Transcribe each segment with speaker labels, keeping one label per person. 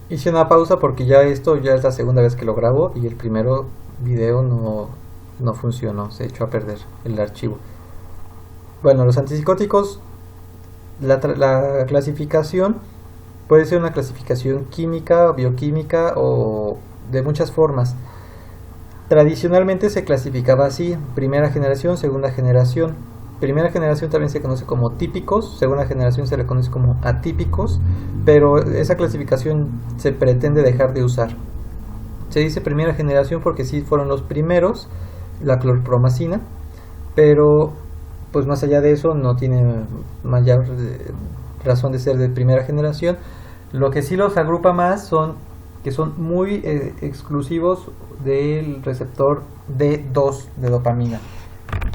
Speaker 1: Hice una pausa porque ya esto ya es la segunda vez que lo grabo y el primero video no funcionó, se echó a perder el archivo. Bueno, los antipsicóticos, la clasificación puede ser una clasificación química, bioquímica o de muchas formas. Tradicionalmente se clasificaba así: primera generación, segunda generación. Primera generación también se conoce como típicos, segunda generación se le conoce como atípicos, pero esa clasificación se pretende dejar de usar. Se dice primera generación porque sí fueron los primeros, la clorpromacina, pero pues más allá de eso no tiene mayor razón de ser de primera generación. Lo que sí los agrupa más son que son muy exclusivos del receptor D2 de dopamina,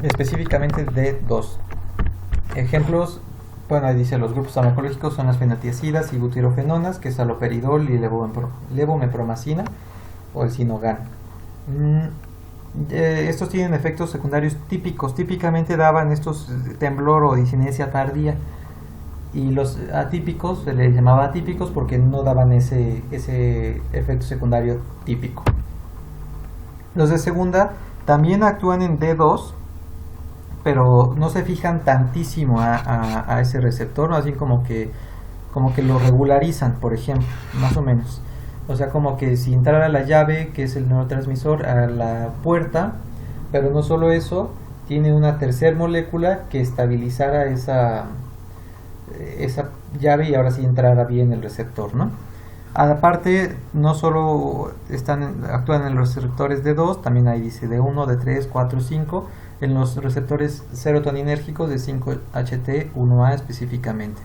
Speaker 1: específicamente D2. Ejemplos, bueno, ahí dice los grupos farmacológicos son las fenotiacidas y butirofenonas, que es haloperidol y levomepromacina o el sinogan. Estos tienen efectos secundarios típicos, típicamente daban estos temblor o disinencia tardía, y los atípicos se les llamaba atípicos porque no daban ese efecto secundario típico. Los de segunda también actúan en D2, pero no se fijan tantísimo a ese receptor, ¿no? Así como que lo regularizan, por ejemplo, más o menos. O sea, como que si entrara la llave, que es el neurotransmisor, a la puerta, pero no solo eso, tiene una tercera molécula que estabilizara esa llave y ahora sí entrará bien el receptor, ¿no? Aparte, no solo actúan en los receptores D2, también ahí dice D1, D3, 4, 5, en los receptores serotoninérgicos de 5-HT1A específicamente.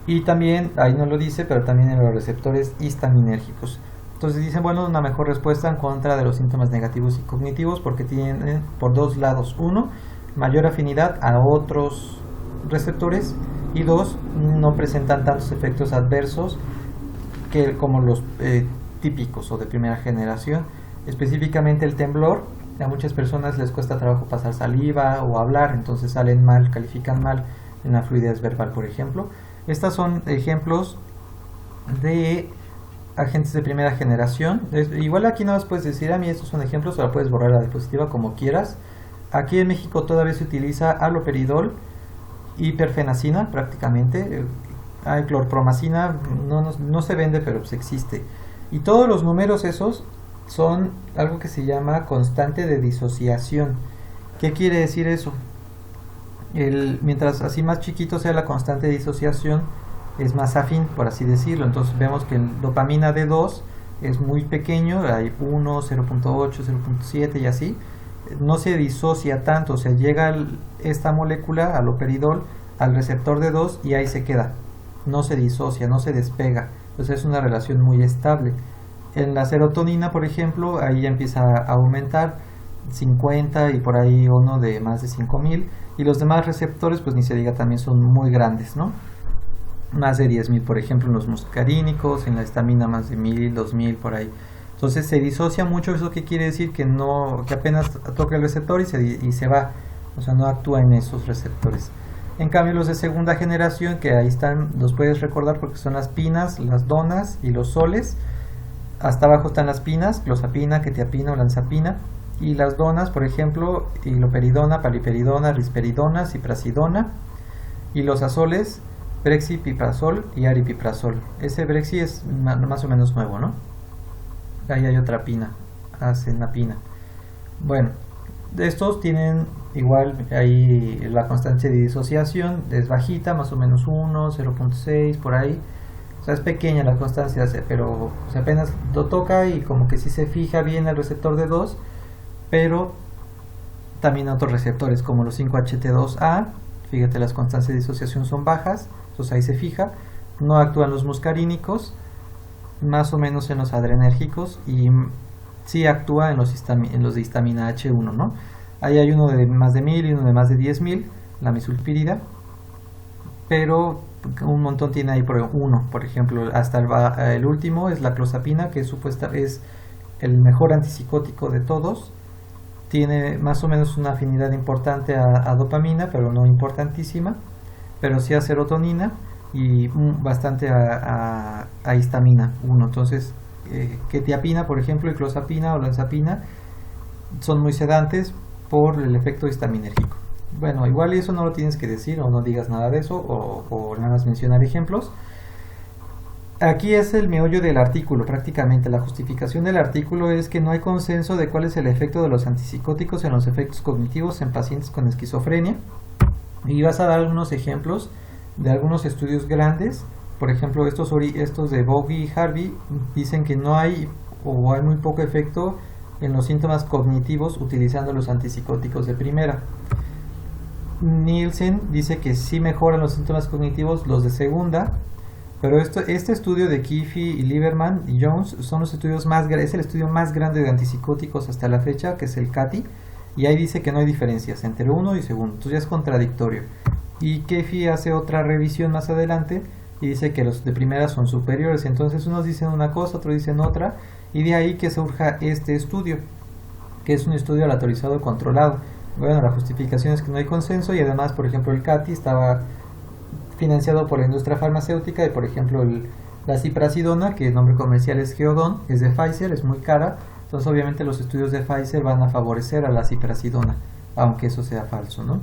Speaker 1: Y también, ahí no lo dice, pero también en los receptores histaminérgicos. Entonces dicen, bueno, una mejor respuesta en contra de los síntomas negativos y cognitivos porque tienen por dos lados: uno, mayor afinidad a otros receptores, y dos, no presentan tantos efectos adversos como los típicos o de primera generación, específicamente el temblor. A muchas personas les cuesta trabajo pasar saliva o hablar, entonces salen mal, califican mal en la fluidez verbal, por ejemplo. Estos son ejemplos de agentes de primera generación. Igual aquí no más puedes decir, a mí estos son ejemplos, o la puedes borrar la diapositiva como quieras. Aquí en México todavía se utiliza haloperidol, hiperfenacina prácticamente. Hay clorpromacina, no se vende, pero pues existe. Y todos los números esos son algo que se llama constante de disociación. ¿Qué quiere decir eso? Mientras así más chiquito sea la constante de disociación, es más afín, por así decirlo. Entonces vemos que el dopamina D2 es muy pequeño, hay 1, 0.8, 0.7 y así. No se disocia tanto, o sea, llega esta molécula, haloperidol, al receptor D2 y ahí se queda. No se disocia, no se despega. Entonces es una relación muy estable. En la serotonina, por ejemplo, ahí ya empieza a aumentar 50 y por ahí uno de más de 5000, y los demás receptores, pues ni se diga, también son muy grandes, ¿no? Más de 10.000, por ejemplo, en los muscarínicos, en la histamina más de 1000, 2000, por ahí. Entonces se disocia mucho. ¿Eso qué quiere decir? Que apenas toca el receptor y se va, o sea, no actúa en esos receptores. En cambio, los de segunda generación, que ahí están, los puedes recordar porque son las pinas, las donas y los soles. Hasta abajo están las pinas: clozapina, quetiapina o lanzapina. Y las donas, por ejemplo, iloperidona, paliperidona, risperidona, ciprasidona. Y los azoles, brexipiprazol y aripiprazol. Ese brexi es más o menos nuevo, ¿no? Ahí hay otra pina, acenapina. Bueno, estos tienen igual, ahí la constancia de disociación es bajita, más o menos 1, 0.6, por ahí. O sea, es pequeña la constancia, pero apenas lo toca y como que sí se fija bien el receptor D2, pero también otros receptores como los 5-HT2A, fíjate, las constancias de disociación son bajas, entonces ahí se fija. No actúan los muscarínicos, más o menos en los adrenérgicos, y sí actúa en los de histamina H1, ¿no? Ahí hay uno de más de 1000 y uno de más de 10.000, la misulfirida, pero un montón tiene ahí por uno, por ejemplo, hasta el último es la clozapina, que es el mejor antipsicótico de todos. Tiene más o menos una afinidad importante a dopamina, pero no importantísima, pero sí a serotonina, y bastante a histamina 1. Entonces, quetiapina, por ejemplo, y clozapina o olanzapina son muy sedantes por el efecto histaminérgico. Bueno, igual eso no lo tienes que decir o no digas nada de eso o nada más mencionar ejemplos. Aquí es el meollo del artículo, prácticamente. La justificación del artículo es que no hay consenso de cuál es el efecto de los antipsicóticos en los efectos cognitivos en pacientes con esquizofrenia. Y vas a dar algunos ejemplos de algunos estudios grandes. Por ejemplo, estos de Bogey y Harvey dicen que no hay o hay muy poco efecto en los síntomas cognitivos utilizando los antipsicóticos de primera. Nielsen dice que sí mejoran los síntomas cognitivos los de segunda, pero este estudio de Keefe y Lieberman y Jones son los estudios es el estudio más grande de antipsicóticos hasta la fecha, que es el CATI, y ahí dice que no hay diferencias entre uno y segundo, entonces ya es contradictorio. Y Keefe hace otra revisión más adelante y dice que los de primera son superiores, entonces unos dicen una cosa, otros dicen otra, y de ahí que surja este estudio, que es un estudio aleatorizado controlado. Bueno, la justificación es que no hay consenso y además, por ejemplo, el CATI estaba financiado por la industria farmacéutica y, por ejemplo, la ciprasidona, que el nombre comercial es Geodon, es de Pfizer, es muy cara, entonces obviamente los estudios de Pfizer van a favorecer a la ciprasidona, aunque eso sea falso, ¿no?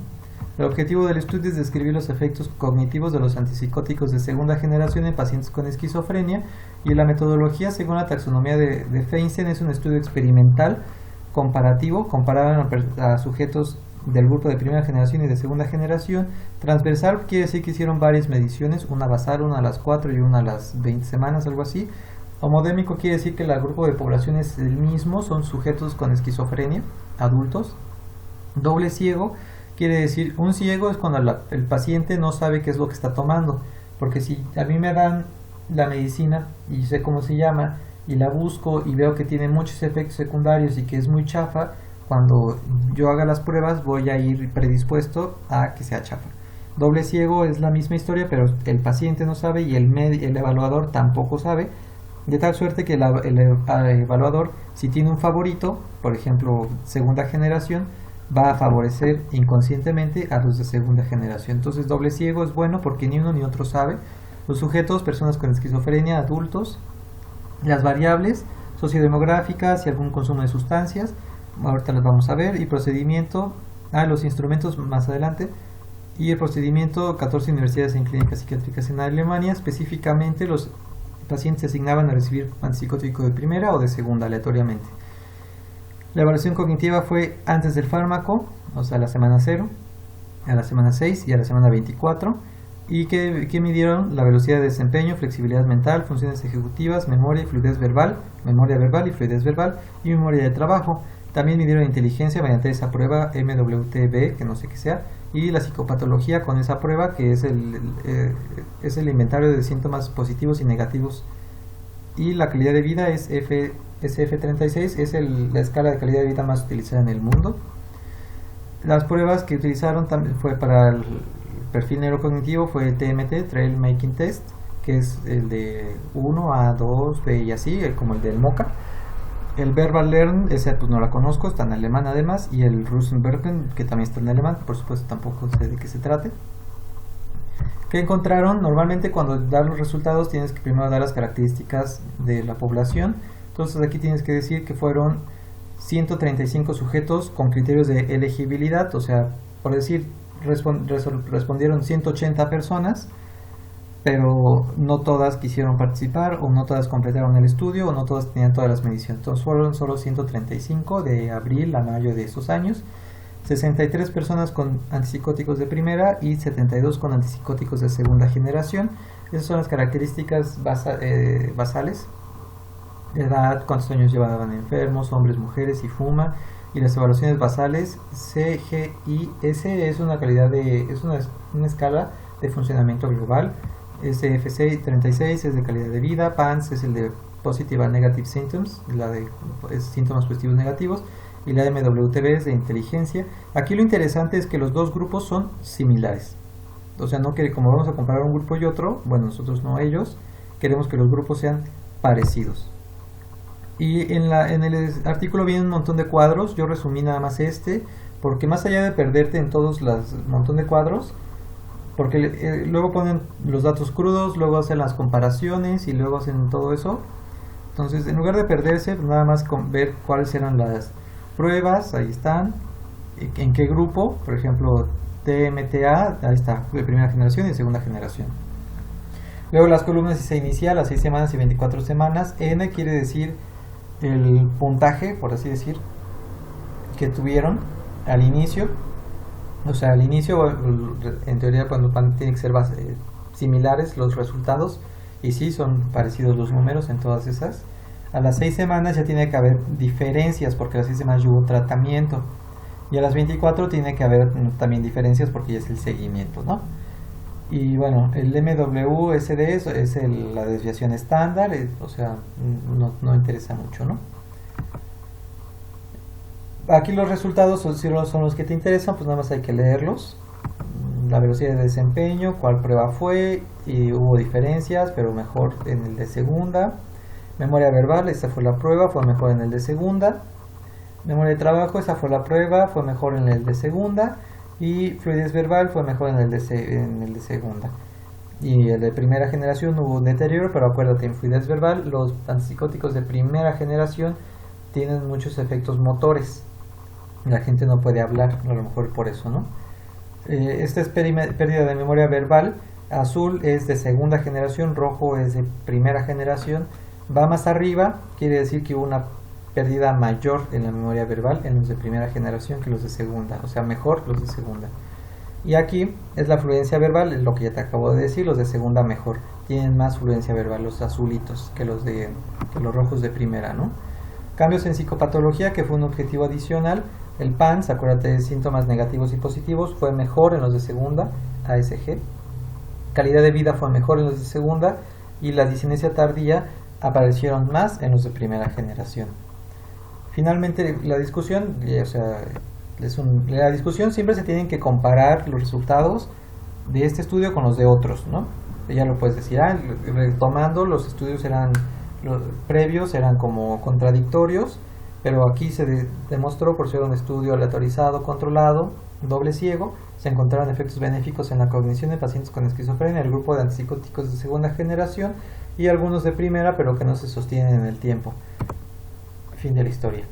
Speaker 1: El objetivo del estudio es describir los efectos cognitivos de los antipsicóticos de segunda generación en pacientes con esquizofrenia, y la metodología, según la taxonomía de Feinstein, es un estudio experimental comparativo, comparaban a sujetos del grupo de primera generación y de segunda generación. Transversal quiere decir que hicieron varias mediciones, una basal, una a las 4 y una a las 20 semanas, algo así. Homodémico quiere decir que el grupo de población es el mismo, son sujetos con esquizofrenia, adultos. Doble ciego quiere decir, un ciego es cuando el paciente no sabe qué es lo que está tomando, porque si a mí me dan la medicina y sé cómo se llama y la busco y veo que tiene muchos efectos secundarios y que es muy chafa, cuando yo haga las pruebas voy a ir predispuesto a que sea chafa. Doble ciego es la misma historia, pero el paciente no sabe y el evaluador tampoco sabe, de tal suerte que el evaluador, si tiene un favorito, por ejemplo segunda generación, va a favorecer inconscientemente a los de segunda generación. Entonces doble ciego es bueno porque ni uno ni otro sabe. Los sujetos, personas con esquizofrenia, adultos. Las variables sociodemográficas y algún consumo de sustancias, ahorita las vamos a ver, y procedimiento, los instrumentos más adelante, y el procedimiento, 14 universidades en clínicas psiquiátricas en Alemania. Específicamente los pacientes se asignaban a recibir antipsicótico de primera o de segunda aleatoriamente. La evaluación cognitiva fue antes del fármaco, o sea, a la semana 0, a la semana 6 y a la semana 24. ¿Y que midieron? La velocidad de desempeño, flexibilidad mental, funciones ejecutivas, memoria y fluidez verbal, memoria verbal y fluidez verbal, y memoria de trabajo. También midieron inteligencia mediante esa prueba MWTB, que no sé qué sea, y la psicopatología con esa prueba, que es el inventario de síntomas positivos y negativos. Y la calidad de vida es SF36, es la escala de calidad de vida más utilizada en el mundo. Las pruebas que utilizaron también fue para el perfil neurocognitivo, fue TMT, Trail Making Test, que es el de 1 a 2, B y así, como el del MOCA. El Verbal Learn, ese pues no la conozco, está en alemán además, y el Rosenbergen, que también está en alemán, por supuesto tampoco sé de qué se trate. ¿Qué encontraron? Normalmente cuando das los resultados tienes que primero dar las características de la población. Entonces aquí tienes que decir que fueron 135 sujetos con criterios de elegibilidad, o sea, por decir, respondieron 180 personas, pero no todas quisieron participar, o no todas completaron el estudio, o no todas tenían todas las mediciones. Entonces fueron solo 135 de abril a mayo de esos años. 63 personas con antipsicóticos de primera y 72 con antipsicóticos de segunda generación. Esas son las características basales. Edad, cuántos años llevaban enfermos, hombres, mujeres, y fuma. Y las evaluaciones basales, CGI-S es una una escala de funcionamiento global. SF36 es de calidad de vida. PANSS es el de Positive and Negative Symptoms, es síntomas positivos negativos. Y la MWTB es de inteligencia. Aquí lo interesante es que los dos grupos son similares. O sea, no que como vamos a comparar un grupo y otro, bueno, nosotros no, ellos, queremos que los grupos sean parecidos. Y en el artículo viene un montón de cuadros, yo resumí nada más porque más allá de perderte en todos los montón de cuadros, porque luego ponen los datos crudos, luego hacen las comparaciones y luego hacen todo eso. Entonces, en lugar de perderse, pues nada más con ver cuáles eran las pruebas, ahí están, en qué grupo, por ejemplo, TMTA, ahí está, de primera generación y segunda generación. Luego las columnas dice inicial, las 6 semanas y 24 semanas. N quiere decir el puntaje, por así decir, que tuvieron al inicio. O sea, al inicio, en teoría, cuando tienen que ser similares los resultados, y sí, son parecidos los números en todas esas. A las 6 semanas ya tiene que haber diferencias, porque a las 6 semanas ya hubo tratamiento. Y a las 24 tiene que haber también diferencias, porque ya es el seguimiento, ¿no? Y bueno, el MWSD es la desviación estándar, o sea, no interesa mucho, ¿no? Aquí los resultados son los que te interesan, pues nada más hay que leerlos. La velocidad de desempeño, cuál prueba fue, y hubo diferencias, pero mejor en el de segunda. Memoria verbal, esta fue la prueba, fue mejor en el de segunda. Memoria de trabajo, esa fue la prueba, fue mejor en el de segunda. Y fluidez verbal fue mejor en el de segunda. Y el de primera generación hubo un deterioro, pero acuérdate, en fluidez verbal los antipsicóticos de primera generación tienen muchos efectos motores. La gente no puede hablar, a lo mejor por eso, ¿no? Esta es pérdida de memoria verbal. Azul es de segunda generación, rojo es de primera generación. Va más arriba, quiere decir que hubo una pérdida mayor en la memoria verbal en los de primera generación que los de segunda, o sea, mejor los de segunda. Y aquí es la fluencia verbal, es lo que ya te acabo de decir, los de segunda mejor, tienen más fluencia verbal los azulitos que los rojos de primera, ¿no? Cambios en psicopatología, que fue un objetivo adicional. El PANS, acuérdate de síntomas negativos y positivos, fue mejor en los de segunda, ASG. Calidad de vida fue mejor en los de segunda, y la disinencia tardía aparecieron más en los de primera generación. Finalmente, la discusión, o sea, la discusión siempre se tienen que comparar los resultados de este estudio con los de otros, ¿no? Ya lo puedes decir, retomando, los estudios los previos eran como contradictorios, pero aquí se demostró, por ser un estudio aleatorizado, controlado, doble ciego, se encontraron efectos benéficos en la cognición de pacientes con esquizofrenia, el grupo de antipsicóticos de segunda generación y algunos de primera, pero que no se sostienen en el tiempo. Fin de la historia.